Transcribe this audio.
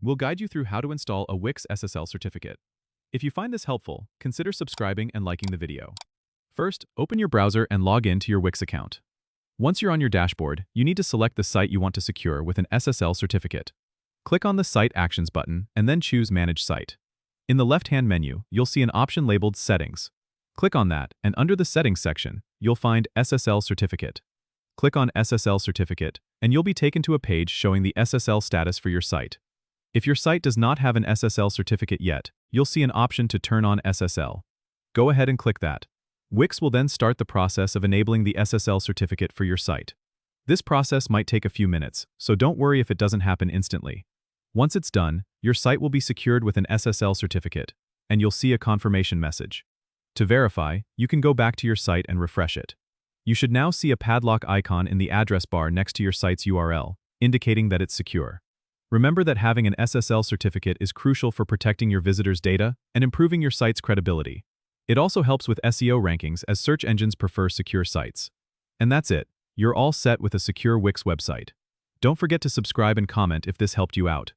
We'll guide you through how to install a Wix SSL certificate. If you find this helpful, consider subscribing and liking the video. First, open your browser and log in to your Wix account. Once you're on your dashboard, you need to select the site you want to secure with an SSL certificate. Click on the Site Actions button and then choose Manage Site. In the left-hand menu, you'll see an option labeled Settings. Click on that, and under the Settings section, you'll find SSL Certificate. Click on SSL Certificate, and you'll be taken to a page showing the SSL status for your site. If your site does not have an SSL certificate yet, you'll see an option to turn on SSL. Go ahead and click that. Wix will then start the process of enabling the SSL certificate for your site. This process might take a few minutes, so don't worry if it doesn't happen instantly. Once it's done, your site will be secured with an SSL certificate, and you'll see a confirmation message. To verify, you can go back to your site and refresh it. You should now see a padlock icon in the address bar next to your site's URL, indicating that it's secure. Remember that having an SSL certificate is crucial for protecting your visitors' data and improving your site's credibility. It also helps with SEO rankings as search engines prefer secure sites. And that's it. You're all set with a secure Wix website. Don't forget to subscribe and comment if this helped you out.